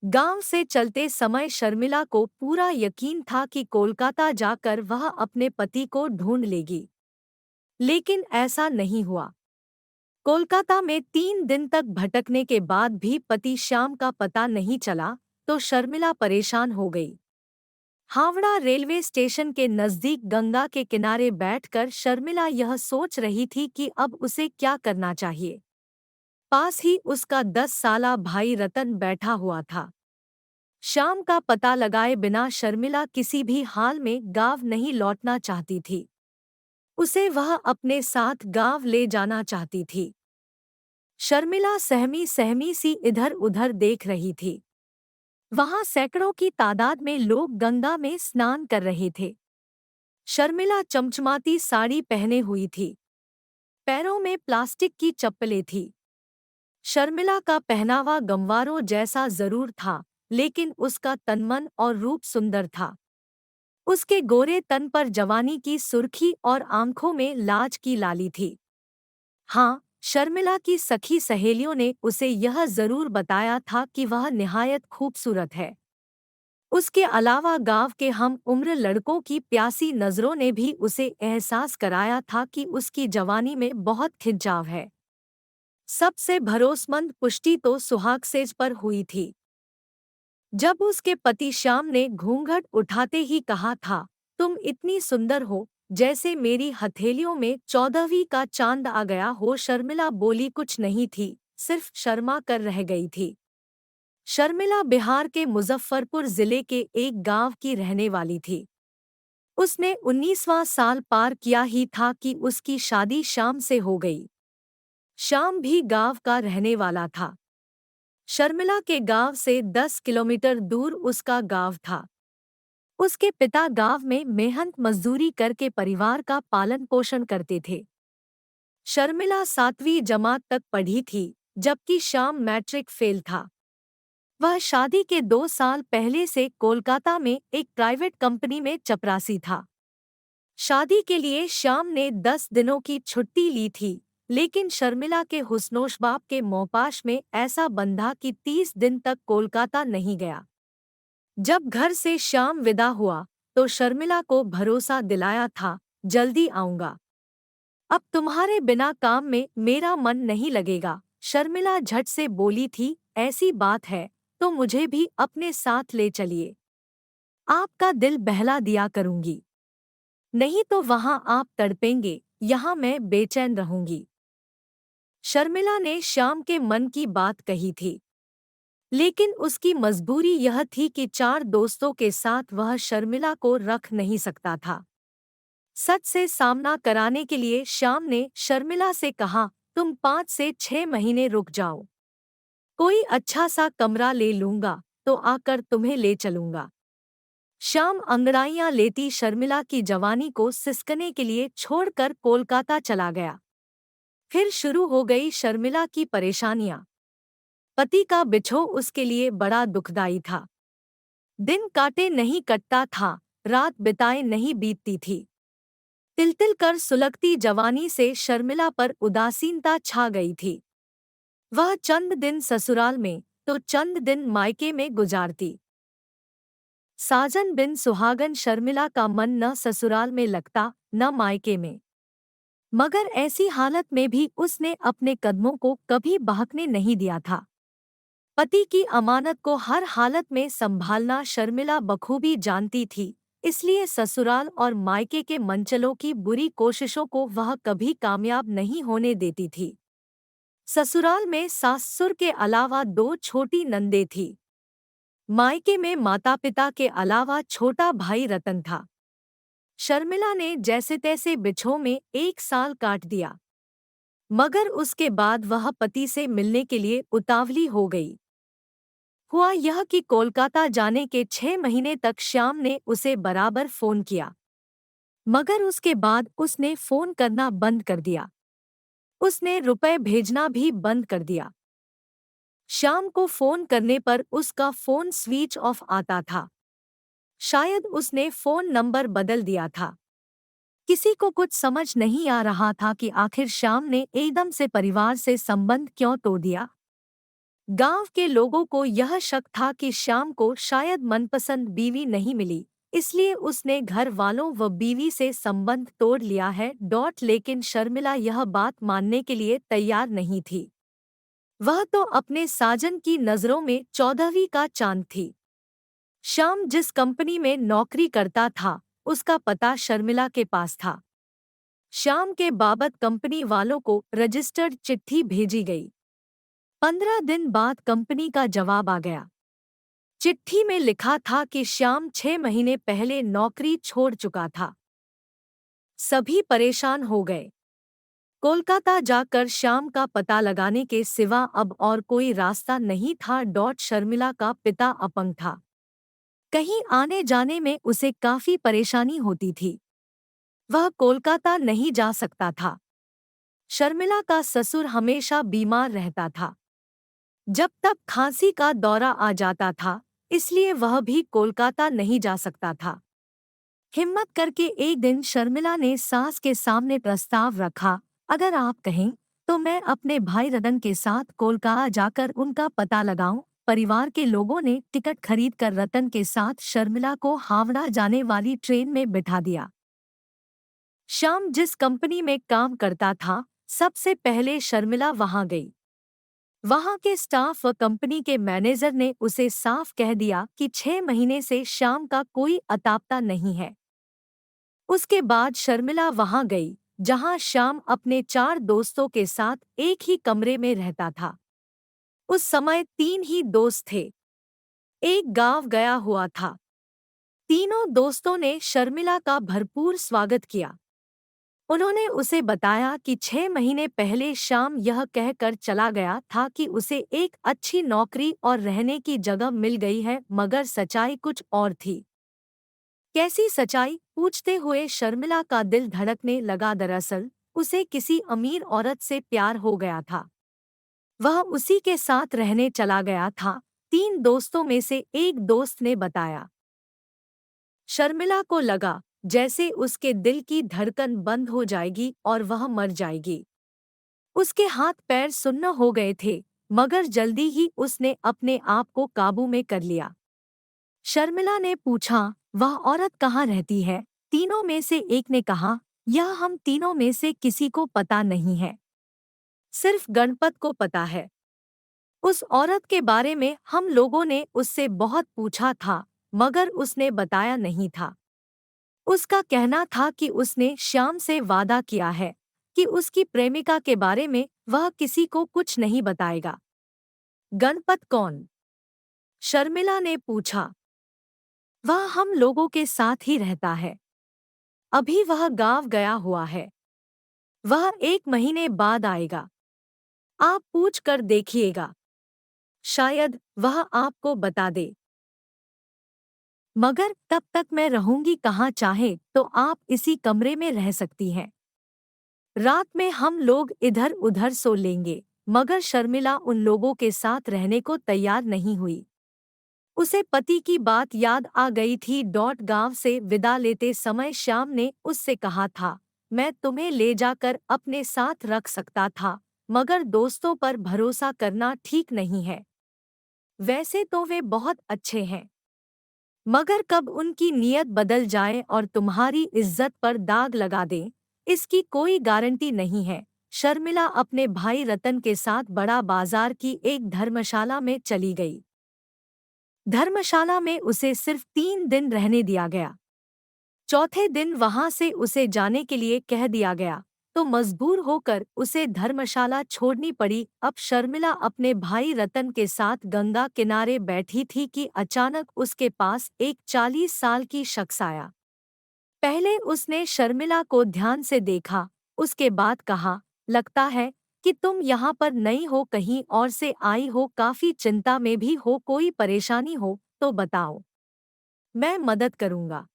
गांव से चलते समय शर्मिला को पूरा यकीन था कि कोलकाता जाकर वह अपने पति को ढूंढ लेगी, लेकिन ऐसा नहीं हुआ। कोलकाता में 3 दिन तक भटकने के बाद भी पति श्याम का पता नहीं चला, तो शर्मिला परेशान हो गई। हावड़ा रेलवे स्टेशन के नजदीक गंगा के किनारे बैठकर शर्मिला यह सोच रही थी कि अब उसे क्या करना चाहिए। पास ही उसका 10 साला भाई रतन बैठा हुआ था। श्याम का पता लगाए बिना शर्मिला किसी भी हाल में गांव नहीं लौटना चाहती थी। उसे वह अपने साथ गांव ले जाना चाहती थी। शर्मिला सहमी सहमी सी इधर उधर देख रही थी। वहां सैकड़ों की तादाद में लोग गंगा में स्नान कर रहे थे। शर्मिला चमचमाती साड़ी पहने हुई थी। पैरों में प्लास्टिक की चप्पलें थी। शर्मिला का पहनावा गंवारों जैसा जरूर था, लेकिन उसका तनमन और रूप सुंदर था। उसके गोरे तन पर जवानी की सुर्खी और आंखों में लाज की लाली थी। हाँ, शर्मिला की सखी सहेलियों ने उसे यह जरूर बताया था कि वह निहायत खूबसूरत है। उसके अलावा गांव के हम उम्र लड़कों की प्यासी नजरों ने भी उसे एहसास कराया था कि उसकी जवानी में बहुत खिंचाव है। सबसे भरोसेमंद पुष्टि तो सुहागसेज पर हुई थी। जब उसके पति श्याम ने घूंघट उठाते ही कहा था, तुम इतनी सुंदर हो जैसे मेरी हथेलियों में 14वीं का चांद आ गया हो। शर्मिला बोली कुछ नहीं थी, सिर्फ शर्मा कर रह गई थी। शर्मिला बिहार के मुजफ्फरपुर जिले के एक गांव की रहने वाली थी। उसने 19वां साल पार किया ही था कि उसकी शादी श्याम से हो गई। श्याम भी गांव का रहने वाला था। शर्मिला के गांव से 10 किलोमीटर दूर उसका गांव था। उसके पिता गांव में मेहनत मजदूरी करके परिवार का पालन पोषण करते थे। शर्मिला 7वीं जमात तक पढ़ी थी, जबकि श्याम मैट्रिक फेल था। वह शादी के 2 साल पहले से कोलकाता में एक प्राइवेट कंपनी में चपरासी था। शादी के लिए श्याम ने 10 दिनों की छुट्टी ली थी, लेकिन शर्मिला के हुस्नोशबाब के मोहपाश में ऐसा बंधा कि 30 दिन तक कोलकाता नहीं गया। जब घर से श्याम विदा हुआ, तो शर्मिला को भरोसा दिलाया था, जल्दी आऊंगा। अब तुम्हारे बिना काम में मेरा मन नहीं लगेगा। शर्मिला झट से बोली थी, ऐसी बात है तो मुझे भी अपने साथ ले चलिए। आपका दिल बहला दिया करूंगी। नहीं तो वहां आप तड़पेंगे, यहाँ मैं बेचैन रहूंगी। शर्मिला ने श्याम के मन की बात कही थी, लेकिन उसकी मजबूरी यह थी कि 4 दोस्तों के साथ वह शर्मिला को रख नहीं सकता था। सच से सामना कराने के लिए श्याम ने शर्मिला से कहा, तुम 5 से 6 महीने रुक जाओ। कोई अच्छा सा कमरा ले लूंगा तो आकर तुम्हें ले चलूंगा। श्याम अंगड़ाइयां लेती शर्मिला की जवानी को सिसकने के लिए छोड़कर कोलकाता चला गया। फिर शुरू हो गई शर्मिला की परेशानियां। पति का बिछोह उसके लिए बड़ा दुखदाई था। दिन काटे नहीं कटता था, रात बिताए नहीं बीतती थी। तिल तिल कर सुलगती जवानी से शर्मिला पर उदासीनता छा गई थी। वह चंद दिन ससुराल में तो चंद दिन मायके में गुजारती। साजन बिन सुहागन शर्मिला का मन न ससुराल में लगता न मायके में। मगर ऐसी हालत में भी उसने अपने कदमों को कभी बहकने नहीं दिया था। पति की अमानत को हर हालत में संभालना शर्मिला बखूबी जानती थी, इसलिए ससुराल और मायके के मनचलों की बुरी कोशिशों को वह कभी कामयाब नहीं होने देती थी। ससुराल में सास-ससुर के अलावा 2 छोटी नंदे थी। मायके में माता पिता के अलावा छोटा भाई रतन था। शर्मिला ने जैसे तैसे बिछोह में 1 साल काट दिया, मगर उसके बाद वह पति से मिलने के लिए उतावली हो गई। हुआ यह कि कोलकाता जाने के 6 महीने तक श्याम ने उसे बराबर फोन किया, मगर उसके बाद उसने फोन करना बंद कर दिया। उसने रुपए भेजना भी बंद कर दिया। श्याम को फोन करने पर उसका फोन स्विच ऑफ आता था। शायद उसने फोन नंबर बदल दिया था। किसी को कुछ समझ नहीं आ रहा था कि आखिर श्याम ने एकदम से परिवार से संबंध क्यों तोड़ दिया। गांव के लोगों को यह शक था कि श्याम को शायद मनपसंद बीवी नहीं मिली, इसलिए उसने घर वालों व बीवी से संबंध तोड़ लिया है। लेकिन शर्मिला यह बात मानने के लिए तैयार नहीं थी। वह तो अपने साजन की नजरों में 14वीं का चांद थी। श्याम जिस कंपनी में नौकरी करता था, उसका पता शर्मिला के पास था। श्याम के बाबत कंपनी वालों को रजिस्टर्ड चिट्ठी भेजी गई। 15 दिन बाद कंपनी का जवाब आ गया। चिट्ठी में लिखा था कि श्याम 6 महीने पहले नौकरी छोड़ चुका था। सभी परेशान हो गए। कोलकाता जाकर श्याम का पता लगाने के सिवा अब और कोई रास्ता नहीं था। शर्मिला का पिता अपंग था। कहीं आने जाने में उसे काफी परेशानी होती थी। वह कोलकाता नहीं जा सकता था। शर्मिला का ससुर हमेशा बीमार रहता था। जब तक खांसी का दौरा आ जाता था, इसलिए वह भी कोलकाता नहीं जा सकता था। हिम्मत करके एक दिन शर्मिला ने सास के सामने प्रस्ताव रखा, अगर आप कहें तो मैं अपने भाई रतन के साथ कोलकाता जाकर उनका पता लगाऊं। परिवार के लोगों ने टिकट खरीदकर रतन के साथ शर्मिला को हावड़ा जाने वाली ट्रेन में बिठा दिया। श्याम जिस कंपनी में काम करता था, सबसे पहले शर्मिला वहां गई। वहां के स्टाफ व कंपनी के मैनेजर ने उसे साफ कह दिया कि 6 महीने से श्याम का कोई अतापता नहीं है। उसके बाद शर्मिला वहां गई, जहां श्याम अपने 4 दोस्तों के साथ एक ही कमरे में रहता था। उस समय 3 ही दोस्त थे। एक गांव गया हुआ था। तीनों दोस्तों ने शर्मिला का भरपूर स्वागत किया। उन्होंने उसे बताया कि 6 महीने पहले श्याम यह कहकर चला गया था कि उसे एक अच्छी नौकरी और रहने की जगह मिल गई है, मगर सच्चाई कुछ और थी। कैसी सच्चाई? पूछते हुए शर्मिला का दिल धड़कने लगा। दरअसल उसे किसी अमीर औरत से प्यार हो गया था। वह उसी के साथ रहने चला गया था। 3 दोस्तों में से एक दोस्त ने बताया। शर्मिला को लगा जैसे उसके दिल की धड़कन बंद हो जाएगी और वह मर जाएगी। उसके हाथ पैर सुन्न हो गए थे, मगर जल्दी ही उसने अपने आप को काबू में कर लिया। शर्मिला ने पूछा, वह औरत कहाँ रहती है? तीनों में से एक ने कहा, यह हम तीनों में से किसी को पता नहीं है, सिर्फ गणपत को पता है। उस औरत के बारे में हम लोगों ने उससे बहुत पूछा था, मगर उसने बताया नहीं था। उसका कहना था कि उसने श्याम से वादा किया है कि उसकी प्रेमिका के बारे में वह किसी को कुछ नहीं बताएगा। गणपत कौन? शर्मिला ने पूछा। वह हम लोगों के साथ ही रहता है। अभी वह गांव गया हुआ है। वह 1 महीने बाद आएगा। आप पूछ कर देखिएगा, शायद वह आपको बता दे। मगर तब तक मैं रहूंगी कहाँ? चाहे तो आप इसी कमरे में रह सकती हैं। रात में हम लोग इधर उधर सो लेंगे। मगर शर्मिला उन लोगों के साथ रहने को तैयार नहीं हुई। उसे पति की बात याद आ गई थी। गांव से विदा लेते समय श्याम ने उससे कहा था, मैं तुम्हें ले जाकर अपने साथ रख सकता था, मगर दोस्तों पर भरोसा करना ठीक नहीं है। वैसे तो वे बहुत अच्छे हैं, मगर कब उनकी नीयत बदल जाए और तुम्हारी इज्जत पर दाग लगा दें, इसकी कोई गारंटी नहीं है। शर्मिला अपने भाई रतन के साथ बड़ा बाजार की एक धर्मशाला में चली गई। धर्मशाला में उसे सिर्फ 3 दिन रहने दिया गया। चौथे दिन वहां से उसे जाने के लिए कह दिया गया, तो मजबूर होकर उसे धर्मशाला छोड़नी पड़ी। अब शर्मिला अपने भाई रतन के साथ गंगा किनारे बैठी थी कि अचानक उसके पास एक 40 साल की शख्स आया। पहले उसने शर्मिला को ध्यान से देखा, उसके बाद कहा, लगता है कि तुम यहाँ पर नई हो, कहीं और से आई हो, काफी चिंता में भी हो, कोई परेशानी हो तो बताओ, मैं मदद करूँगा।